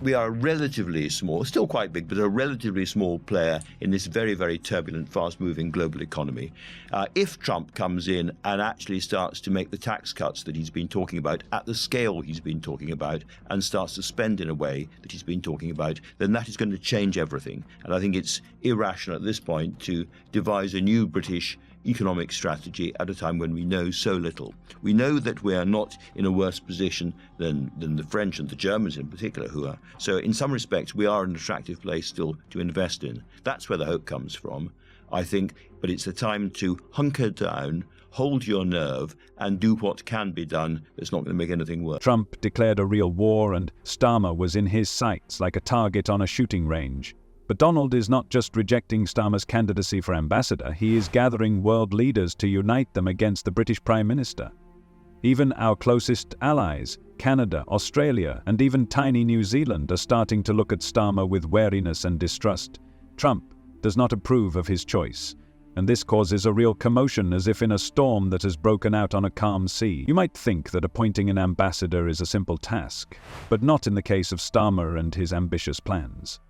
we are a relatively small, still quite big, but a relatively small player in this very, very turbulent, fast-moving global economy. If Trump comes in and actually starts to make the tax cuts that he's been talking about at the scale he's been talking about and starts to spend in a way that he's been talking about, then that is going to change everything. And I think it's irrational at this point to devise a new British economic strategy at a time when we know so little. We know that we are not in a worse position than the French and the Germans in particular, who are. So in some respects, we are an attractive place still to invest in. That's where the hope comes from, I think. But it's a time to hunker down, hold your nerve, and do what can be done that's not going to make anything worse. Trump declared a real war, and Starmer was in his sights like a target on a shooting range. But Donald is not just rejecting Starmer's candidacy for ambassador, he is gathering world leaders to unite them against the British Prime Minister. Even our closest allies, Canada, Australia, and even tiny New Zealand, are starting to look at Starmer with wariness and distrust. Trump does not approve of his choice, and this causes a real commotion, as if in a storm that has broken out on a calm sea. You might think that appointing an ambassador is a simple task, but not in the case of Starmer and his ambitious plans.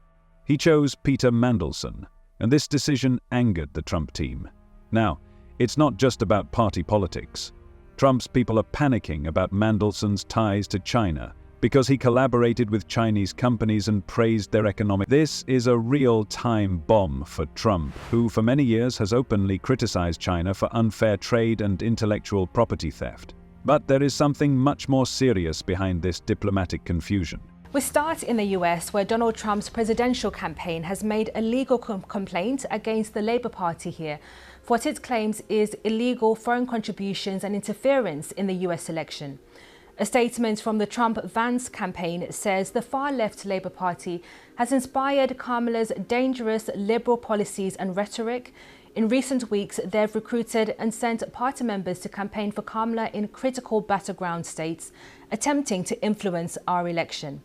He chose Peter Mandelson, and this decision angered the Trump team. Now, it's not just about party politics. Trump's people are panicking about Mandelson's ties to China because he collaborated with Chinese companies and praised their economic. This is a real-time bomb for Trump, who for many years has openly criticized China for unfair trade and intellectual property theft. But there is something much more serious behind this diplomatic confusion. We start in the US, where Donald Trump's presidential campaign has made a legal complaint against the Labour Party here for what it claims is illegal foreign contributions and interference in the US election. A statement from the Trump-Vance campaign says the far-left Labour Party has inspired Kamala's dangerous liberal policies and rhetoric. In recent weeks, they've recruited and sent party members to campaign for Kamala in critical battleground states, attempting to influence our election.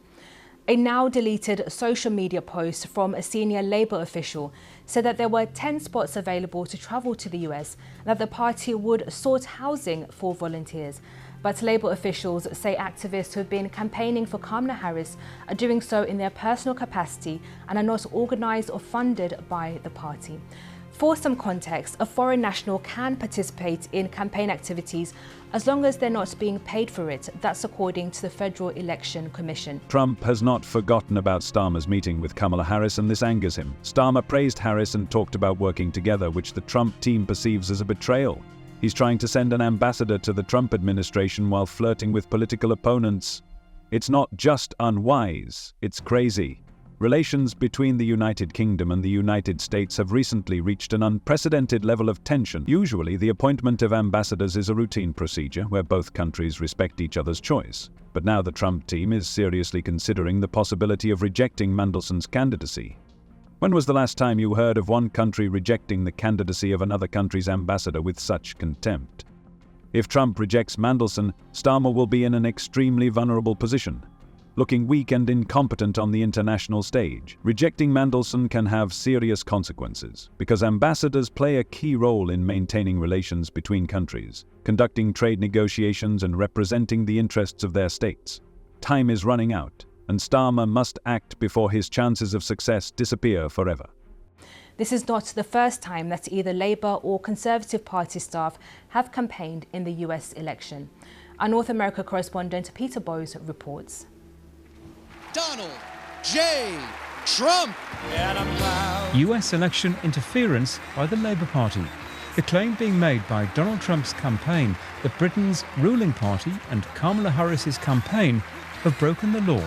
A now-deleted social media post from a senior Labour official said that there were 10 spots available to travel to the US and that the party would sort housing for volunteers. But Labour officials say activists who have been campaigning for Kamala Harris are doing so in their personal capacity and are not organised or funded by the party. For some context, a foreign national can participate in campaign activities as long as they're not being paid for it. That's according to the Federal Election Commission. Trump has not forgotten about Starmer's meeting with Kamala Harris, and this angers him. Starmer praised Harris and talked about working together, which the Trump team perceives as a betrayal. He's trying to send an ambassador to the Trump administration while flirting with political opponents. It's not just unwise, it's crazy. Relations between the United Kingdom and the United States have recently reached an unprecedented level of tension. Usually, the appointment of ambassadors is a routine procedure where both countries respect each other's choice. But now the Trump team is seriously considering the possibility of rejecting Mandelson's candidacy. When was the last time you heard of one country rejecting the candidacy of another country's ambassador with such contempt? If Trump rejects Mandelson, Starmer will be in an extremely vulnerable position, looking weak and incompetent on the international stage. Rejecting Mandelson can have serious consequences, because ambassadors play a key role in maintaining relations between countries, conducting trade negotiations and representing the interests of their states. Time is running out, and Starmer must act before his chances of success disappear forever. This is not the first time that either Labour or Conservative Party staff have campaigned in the US election. Our North America correspondent Peter Bowes reports. Donald J. Trump. US election interference by the Labour Party. The claim being made by Donald Trump's campaign that Britain's ruling party and Kamala Harris's campaign have broken the law.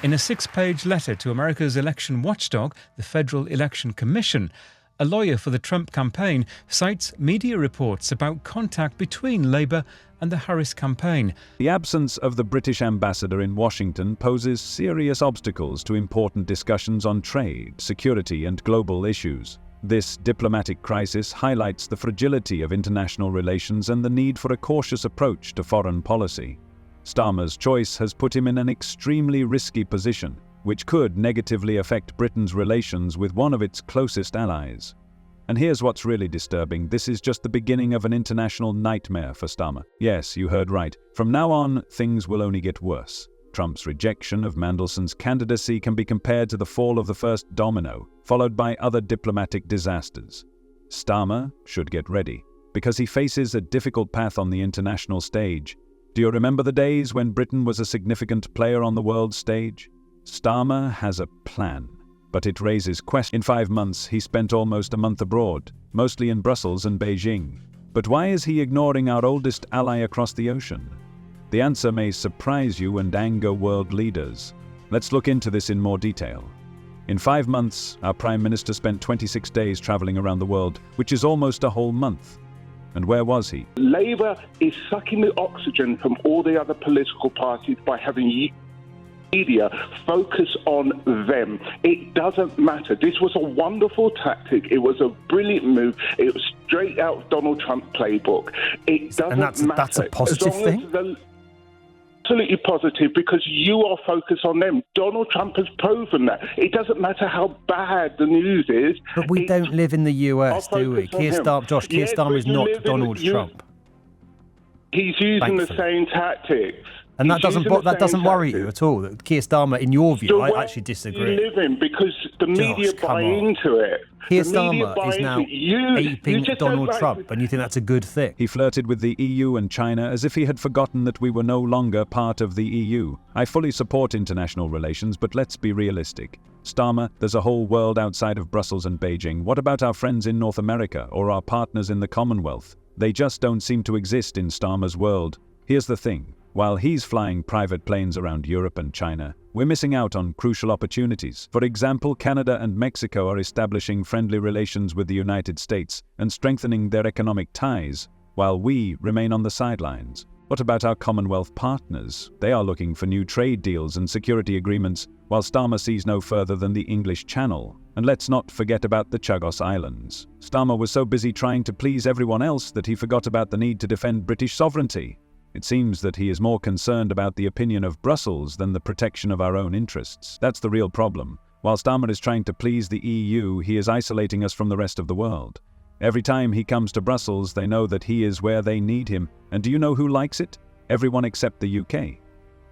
In a 6-page letter to America's election watchdog, the Federal Election Commission, a lawyer for the Trump campaign cites media reports about contact between Labour and the Harris campaign. The absence of the British ambassador in Washington poses serious obstacles to important discussions on trade, security, and global issues. This diplomatic crisis highlights the fragility of international relations and the need for a cautious approach to foreign policy. Starmer's choice has put him in an extremely risky position, which could negatively affect Britain's relations with one of its closest allies. And here's what's really disturbing. This is just the beginning of an international nightmare for Starmer. Yes, you heard right. From now on, things will only get worse. Trump's rejection of Mandelson's candidacy can be compared to the fall of the first domino, followed by other diplomatic disasters. Starmer should get ready, because he faces a difficult path on the international stage. Do you remember the days when Britain was a significant player on the world stage? Starmer has a plan, but it raises questions. In 5 months, he spent almost a month abroad, mostly in Brussels and Beijing. But why is he ignoring our oldest ally across the ocean? The answer may surprise you and anger world leaders. Let's look into this in more detail. In 5 months, our Prime Minister spent 26 days traveling around the world, which is almost a whole month. And where was he? Labour is sucking the oxygen from all the other political parties by having media focus on them. It doesn't matter. This was a wonderful tactic. It was a brilliant move. It was straight out of Donald Trump's playbook. It doesn't matter. That's a positive thing? Absolutely positive, because you are focused on them. Donald Trump has proven that. It doesn't matter how bad the news is. But we don't live in the US, do we? Keir Starmer is not Donald Trump. He's using the same tactics. And that doesn't worry you at all. That Keir Starmer, in your view, I actually disagree. You live in, because the media buy into it. Keir Starmer is now aping Donald Trump, and you think that's a good thing? He flirted with the EU and China as if he had forgotten that we were no longer part of the EU. I fully support international relations, but let's be realistic. Starmer, there's a whole world outside of Brussels and Beijing. What about our friends in North America or our partners in the Commonwealth? They just don't seem to exist in Starmer's world. Here's the thing. While he's flying private planes around Europe and China, we're missing out on crucial opportunities. For example, Canada and Mexico are establishing friendly relations with the United States and strengthening their economic ties, while we remain on the sidelines. What about our Commonwealth partners? They are looking for new trade deals and security agreements, while Starmer sees no further than the English Channel. And let's not forget about the Chagos Islands. Starmer was so busy trying to please everyone else that he forgot about the need to defend British sovereignty. It seems that he is more concerned about the opinion of Brussels than the protection of our own interests. That's the real problem. While Starmer is trying to please the EU, he is isolating us from the rest of the world. Every time he comes to Brussels, they know that he is where they need him. And do you know who likes it? Everyone except the UK.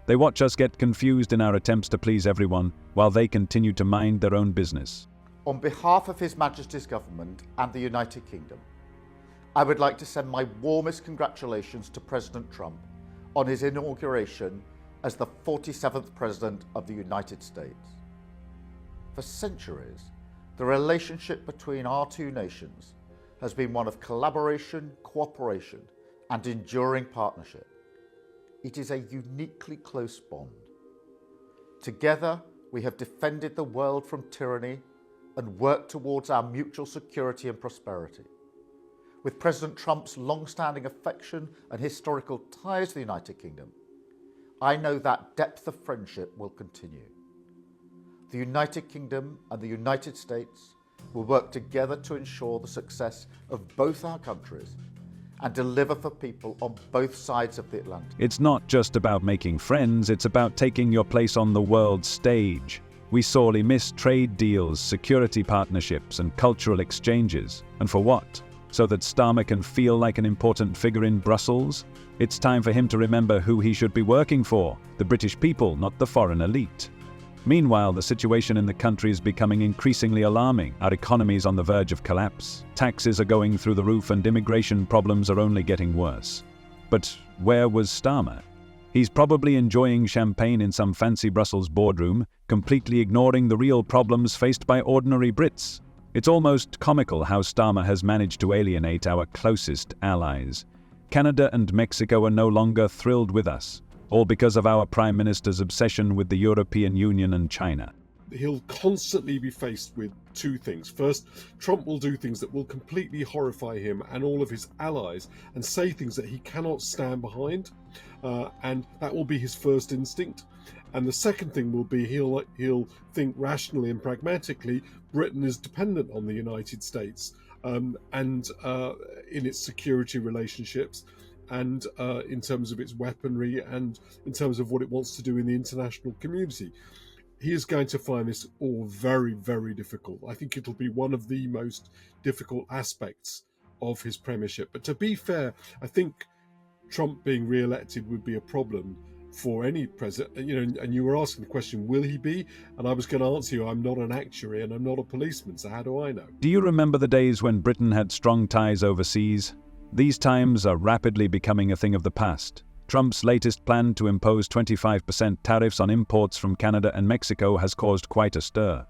They watch us get confused in our attempts to please everyone, while they continue to mind their own business. On behalf of His Majesty's Government and the United Kingdom, I would like to send my warmest congratulations to President Trump on his inauguration as the 47th President of the United States. For centuries, the relationship between our two nations has been one of collaboration, cooperation, and enduring partnership. It is a uniquely close bond. Together, we have defended the world from tyranny and worked towards our mutual security and prosperity. With President Trump's long-standing affection and historical ties to the United Kingdom, I know that depth of friendship will continue. The United Kingdom and the United States will work together to ensure the success of both our countries and deliver for people on both sides of the Atlantic. It's not just about making friends, it's about taking your place on the world stage. We sorely miss trade deals, security partnerships, and cultural exchanges. And for what? So that Starmer can feel like an important figure in Brussels? It's time for him to remember who he should be working for, the British people, not the foreign elite. Meanwhile, the situation in the country is becoming increasingly alarming. Our economy is on the verge of collapse. Taxes are going through the roof and immigration problems are only getting worse. But where was Starmer? He's probably enjoying champagne in some fancy Brussels boardroom, completely ignoring the real problems faced by ordinary Brits. It's almost comical how Starmer has managed to alienate our closest allies. Canada and Mexico are no longer thrilled with us, all because of our Prime Minister's obsession with the European Union and China. He'll constantly be faced with two things. First, Trump will do things that will completely horrify him and all of his allies and say things that he cannot stand behind, and that will be his first instinct. And the second thing will be he'll think rationally and pragmatically. Britain is dependent on the United States and in its security relationships and in terms of its weaponry and in terms of what it wants to do in the international community. He is going to find this all very, very difficult. I think it'll be one of the most difficult aspects of his premiership. But to be fair, I think Trump being re-elected would be a problem for any president, and you were asking the question, will he be? And I was going to answer you, I'm not an actuary and I'm not a policeman, so how do I know? Do you remember the days when Britain had strong ties overseas? These times are rapidly becoming a thing of the past. Trump's latest plan to impose 25% tariffs on imports from Canada and Mexico has caused quite a stir.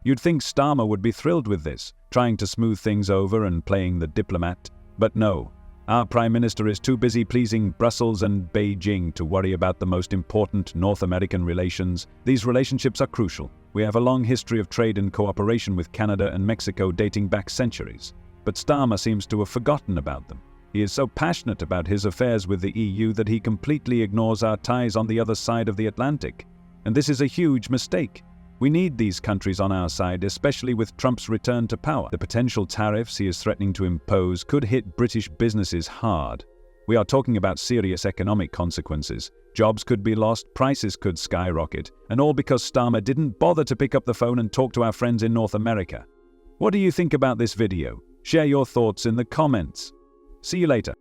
You'd think Starmer would be thrilled with this, trying to smooth things over and playing the diplomat. But no, our Prime Minister is too busy pleasing Brussels and Beijing to worry about the most important North American relations. These relationships are crucial. We have a long history of trade and cooperation with Canada and Mexico dating back centuries. But Starmer seems to have forgotten about them. He is so passionate about his affairs with the EU that he completely ignores our ties on the other side of the Atlantic. And this is a huge mistake. We need these countries on our side, especially with Trump's return to power. The potential tariffs he is threatening to impose could hit British businesses hard. We are talking about serious economic consequences. Jobs could be lost, prices could skyrocket, and all because Starmer didn't bother to pick up the phone and talk to our friends in North America. What do you think about this video? Share your thoughts in the comments. See you later.